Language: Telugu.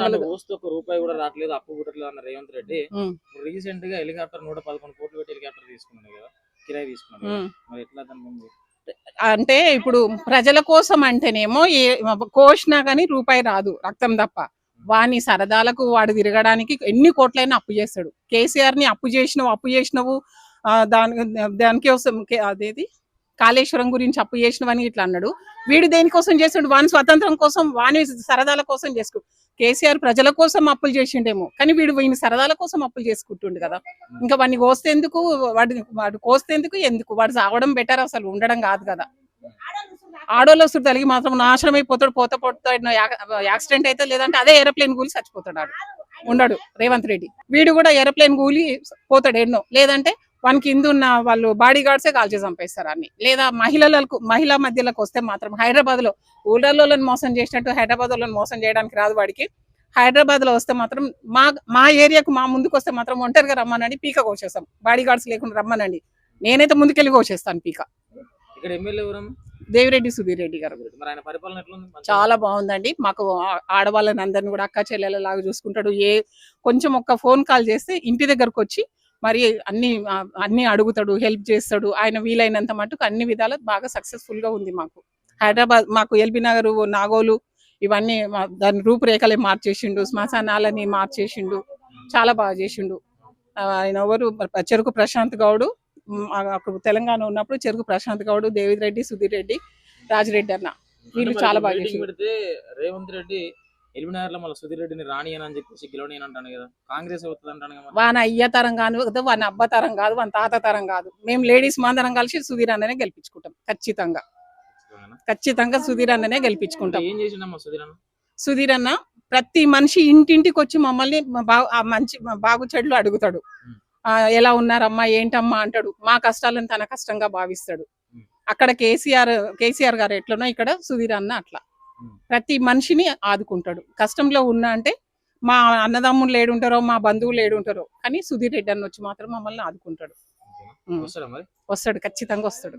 చెప్పగలదు. ఊస్తే ఒక రూపాయి కూడా రావట్లేదు, అప్పు పుట్టట్లేదు అన్న రేవంత్ రెడ్డి రీసెంట్ గా హెలికాప్టర్ 111 కోట్లు పెట్టి హెలికాప్టర్ తీసుకున్నాడు కదా, కిరాయి తీసుకున్నాడు కదా. మరి ఎట్లా దాని ముందు అంటే ఇప్పుడు ప్రజల కోసం అంటేనేమో కోసినా గానీ రూపాయి రాదు, రక్తం తప్ప. వాని సరదాలకు వాడు తిరగడానికి ఎన్ని కోట్లైనా అప్పు చేస్తాడు. కేసీఆర్ ని అప్పు చేసినవు దానికి అదేది కాళేశ్వరం గురించి అప్పు చేసినవని ఇట్లా అన్నాడు. వీడు దేనికోసం చేస్తాడు? వాని స్వతంత్రం కోసం, వాని సరదాల కోసం చేసుకుంటు. కేసీఆర్ ప్రజల కోసం అప్పులు చేసిండేమో, కానీ వీని సరదాల కోసం అప్పులు చేసుకుంటుండు కదా. ఇంకా వాడిని కోస్తేందుకు, వాడు కోస్తేందుకు, ఎందుకు వాడు సాగడం బెటర్, అసలు ఉండడం కాదు కదా. ఆడోళ్ళు వస్తుంది తలిగి మాత్రం నాశనం అయిపోతాడు, పోతాడు, యాక్సిడెంట్ అయితే లేదంటే అదే ఏరోప్లేన్ కూలి చచ్చిపోతాడు. ఉండడు రేవంత్ రెడ్డి. వీడు కూడా ఏరోప్లేన్ కూలి పోతాడు ఎన్నో, లేదంటే వానికి కింద ఉన్న వాళ్ళు బాడీ గార్డ్సే కాల్చి చంపేస్తారు అన్ని. లేదా మహిళా మధ్యలోకి వస్తే మాత్రం హైదరాబాద్ లో ఊళ్ళలోని మోసం చేసినట్టు హైదరాబాద్ వాళ్ళని మోసం చేయడానికి రాదు వాడికి. హైదరాబాద్ లో వస్తే మాత్రం మా ఏరియాకు మా ముందుకు వస్తే మాత్రం ఒంటరిగా రమ్మనండి, పీక కోసేస్తాం. బాడీ గార్డ్స్ లేకుండా రమ్మనండి, నేనైతే ముందుకెళ్ళి కోసేస్తాను పీక. ఇక్కడ ఎమ్మెల్యే దేవిరెడ్డి సుధీర్ రెడ్డి గారు. మరి ఆయన పరిపాలన ఎట్లా ఉంది? చాలా బాగుందండి. మాకు ఆడవాళ్ళని అందరిని కూడా అక్క చెల్లెలలాగా చూసుకుంటాడు. కొంచెం ఒక్క ఫోన్ కాల్ చేస్తే ఇంటి దగ్గరకు వచ్చి మరి అన్ని అడుగుతాడు, హెల్ప్ చేస్తాడు. ఆయన వీలైనంత మటుకు అన్ని విధాలు బాగా సక్సెస్ఫుల్ గా ఉంది మాకు. హైదరాబాద్ మాకు ఎల్బీ నగర్, నాగోలు ఇవన్నీ దాని రూపురేఖలే మార్చేసిండు, శ్మశానాలని మార్చేసిండు, చాలా బాగా చేసిండు. ఆయన ఎవరు చెరుకు ప్రశాంత్ గౌడ్, అప్పుడు తెలంగాణ ఉన్నప్పుడు చెరుకు ప్రశాంత్ గౌడ్, దేవిరెడ్డి, సుధీర్ రెడ్డి, రాజిరెడ్డి అన్న, వీళ్ళు చాలా బాగా చేసిండు. రేవంత్ రెడ్డి ఎల్బీనగర్ లో మళ్ళీ సుధీర్ రెడ్డిని రాణి అని చెప్పేసి గెలవని అంటాను కదా, కాంగ్రెస్ అవుతుంది అంటాను కదా. వాని అయ్య తరం కాదు, వాని అబ్బ తరం కాదు, వాని తాత తరం కాదు. మేము లేడీస్ మందరం కలిసి సుధీర్ అన్ననే గెలిపించుకుంటాం. ఖచ్చితంగా సుధీర్ అన్ననే గెలిపించుకుంటాం. ఏం చేసిండమ్మా సుధీర్ అన్న? సుధీర్ అన్న ప్రతి మనిషి ఇంటింటికి వచ్చి మమ్మల్ని మంచి బాగు చెడులు అడుగుతాడు. ఎలా ఉన్నారమ్మా, ఏంటమ్మా అంటాడు. మా కష్టాలను తన కష్టంగా భావిస్తాడు. అక్కడ కేసీఆర్ గారు ఎట్లనో ఇక్కడ సుధీర్ అన్న అట్లా ప్రతి మనిషిని ఆదుకుంటాడు. కష్టంలో ఉన్నా అంటే మా అన్నదమ్ములు ఏడుంటారో, మా బంధువులు ఏడుంటారో, కానీ సుధీర్ రెడ్డి అన్న వచ్చి మాత్రం మమ్మల్ని ఆదుకుంటాడు. వస్తాడు, ఖచ్చితంగా వస్తాడు.